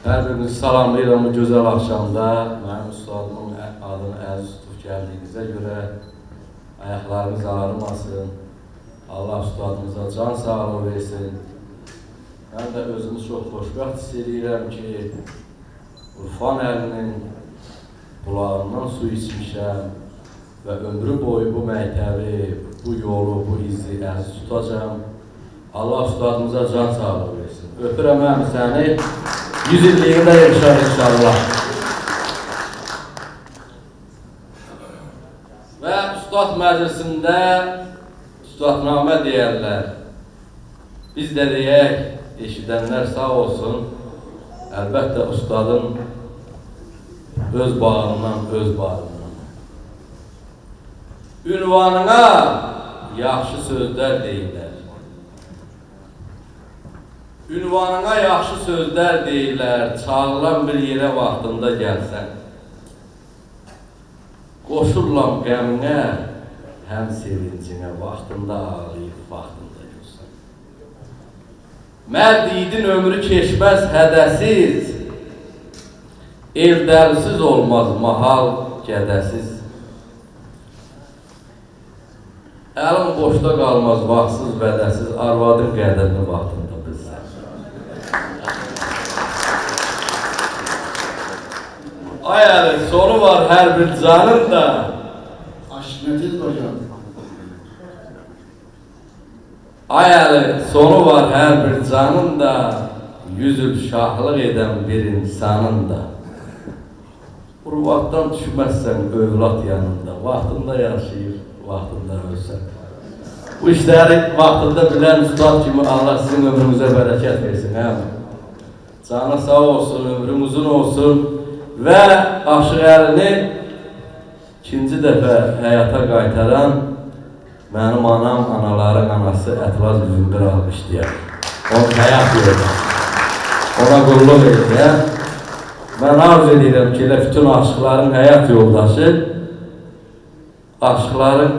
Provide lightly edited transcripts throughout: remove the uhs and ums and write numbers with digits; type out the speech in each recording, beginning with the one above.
Hər birinizi salamlayıram bu gözəl axşamda. Mənim ustadımın adını əziz tutub gəldiyinizə görə ayaqlarınız ağrımasın. Allah ustadımıza can sağlığı versin. Mən də özümü çox xoşbəxt hiss edirəm ki, Urfan əlinin qulağından su içmişəm və ömrü boyu bu məktəbi, bu yolu, bu izi əziz tutacağım. Allah ustadımıza can sağlığı versin. Öpürəm mən səni. 100 illiyində yaşar inşallah. Və Ustad məclisində ustadnamə deyərlər. Biz də deyək, eşidənlər sağ olsun. Əlbəttə ustadın öz bağından, öz bağından. Ünvanına yaxşı sözlər deyirlər. Ünvanına yaxşı sözlər deyirlər, çağıran bir yerə vaxtında gəlsən. Qoşurlam qəminə, həm sevincinə, vaxtında ağlayıb, vaxtında görsən. Mərd yiğidin ömrü keçməz hədəsiz, el dəlisiz olmaz mahal gədəsiz. Əlim boşda qalmaz, vaxtsız vədəsiz, arvadın qədrini vaxtında. Ay əli, sonu var hər bir canın da. Aşmetiz hocam. Ay əli, sonu var hər bir canın da. Yüzüb şahlıq edən bir insanın da. Urvaqdan düşməzsən övlad yanında. Vaxtında yaşayır, vaxtında ölsən. Bu işləri vaxtında bilən ustad kimi Allah sizin ömrünüzə bərəkət versin. Canı sağ olsun, ömrüm uzun olsun. Və Aşıq Əlini ikinci dəfə həyata qaytaran mənim anam, anaların anası Ətraz Üzümbür almışdıyam. Onun həyat yolda. Ona qulluq edəyəm. Mən arz edirəm ki, elə bütün aşıqların həyat yoldaşı aşıqların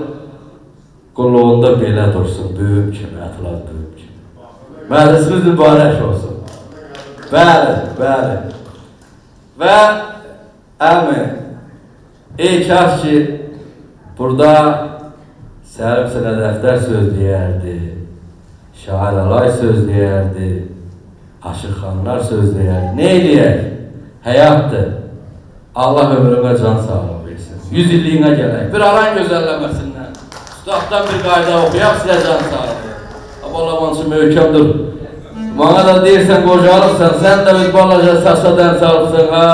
qulluğunda belə dursun, düyüm kimi, Ətraz düyüm kimi. Məclisimiz mübarək olsun. Bəli, bəli. Və əmi, ey kaş ki, burada Səlim sənə dəftər söz deyərdi, Şair Alay söz deyərdi, Aşıq xanlar söz deyərdi. Ne eləyək? Həyatdır. Allah ömrünə can sağlığı versin. 100 illiyinə gələk. Bir aran gözəlləməsindən. Ustaddan bir qayda oxuyaq, sizə can sağlığı. Abalamançı möhkəmdir. Bana da deyirsən qocalırsan, sən də öz balaca saçadan salıbsın, ha.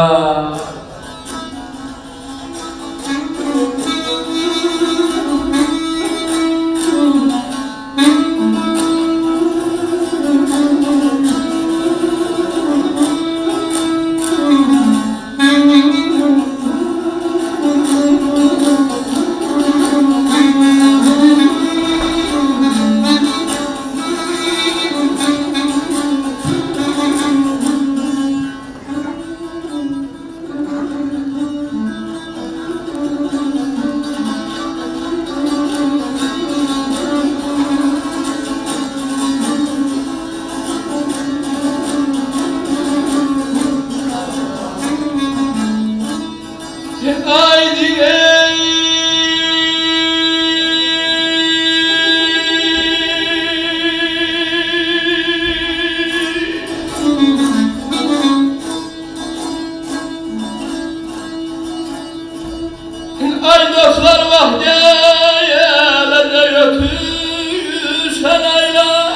Ay dostlar vah gelene götürsen aylar.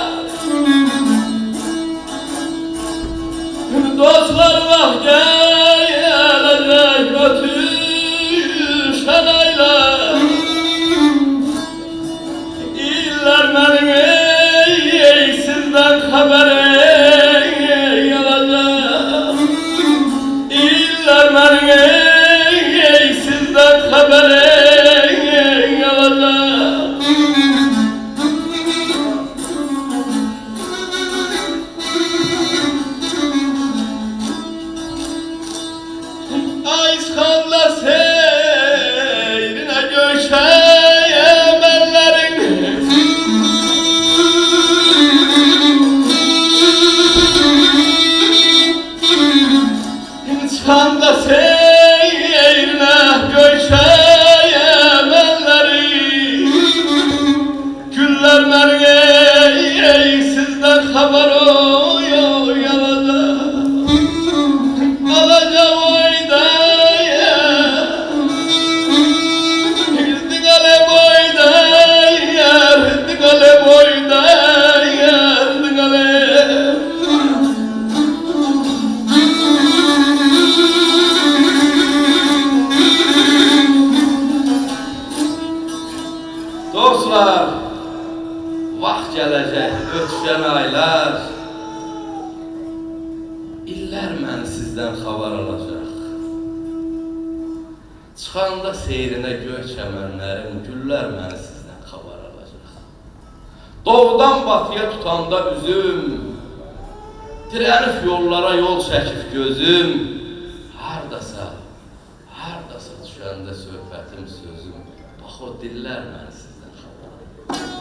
Dostlar vah gelene götürsen aylar. İller benim sizden haberi alacak. İller benim sizden haberi alacak. Ay salla seyrine göşeyem ellerin. Çıxanda seyrine göçeye mənləri Güller mərgey sizden xəbər oyalada Alaca boydaya Diqale boydaya Diqale boydaya Diqale Dostlar, vaxt gələcək, ötüşən aylar, illər məni sizdən xəbər alacaq. Çıxanda seyrinə göy çəmənlərim, güllər məni sizdən xəbər alacaq. Doğudan batıya tutanda üzüm, dirənif yollara yol çəkib gözüm, hardasa düşəndə söhbətim, sözüm, bax o dillər məni sizdən xəbər alacaq.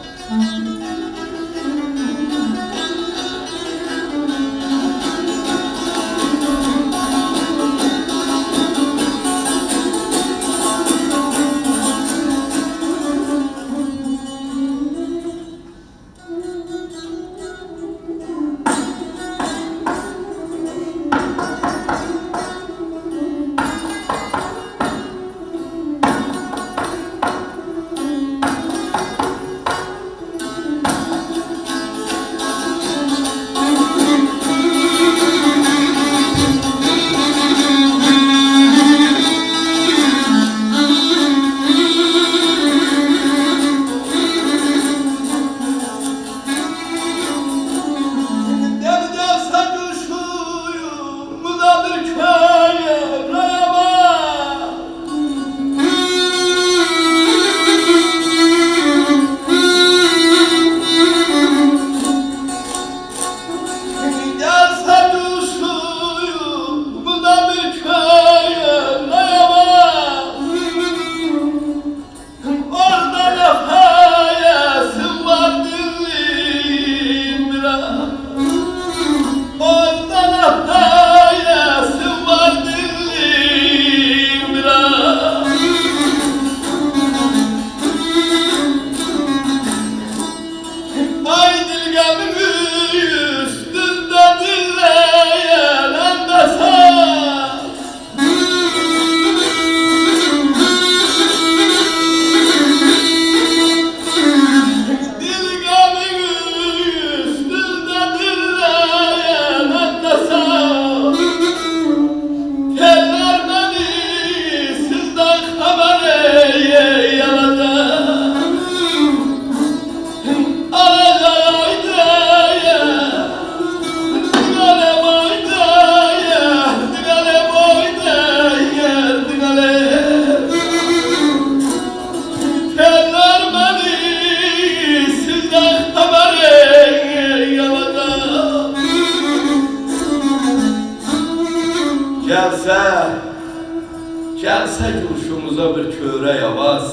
Gelse gülüşümüze bir körək avaz.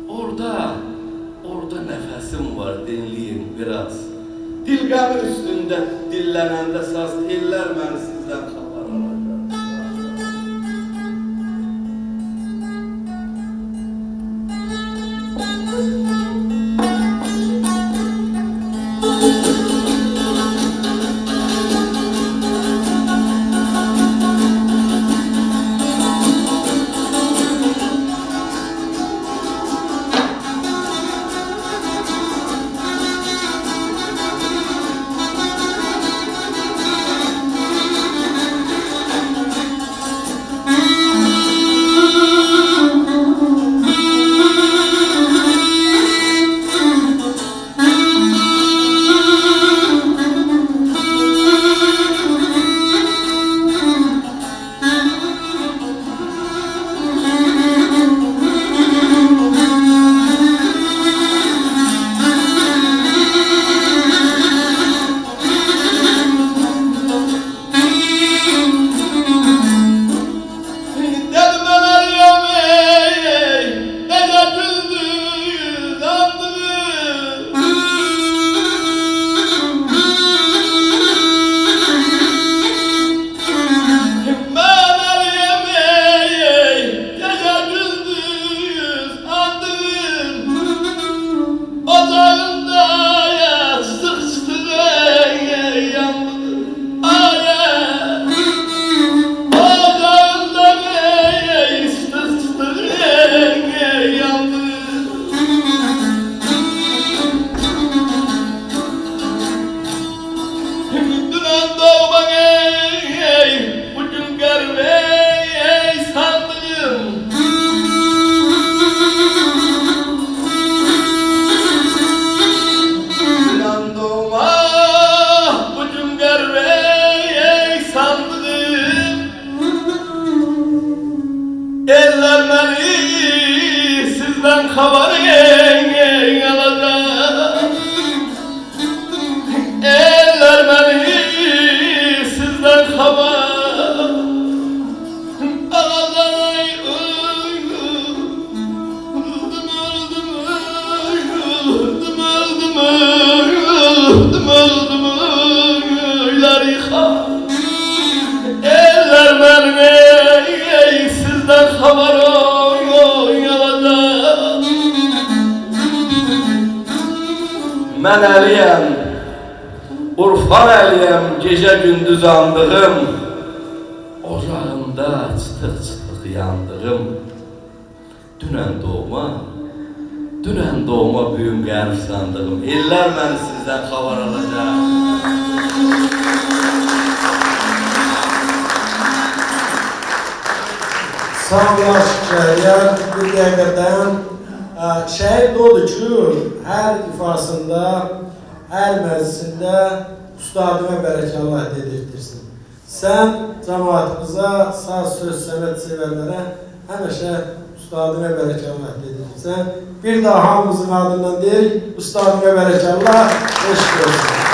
Orada nefesim var, dinleyin biraz. Dilgəmi üstünde dillənəndə saz, dillər məni sizdən xəbər alacaq. mən əliyəm, Urfan əliyəm, gecə gündüz andığım, ocağında çıtıq-çıtıq yandığım, dünən doğma büyüm qərib sandığım, illər məni sizdən xabar alacaq. Sağ ol şəhər, bir dəqiqədən şəhid odur ki, hər ifasında, hər məclisində ustadıma bərəkallah dedirtirsin. Sən cəmaatımıza, saz, söz, sənət sevərlərə həmişə ustadıma bərəkallah dedirtirsən. Bir daha hamımızın adından deyil, ustadıma bərəkallah, eşq olsun.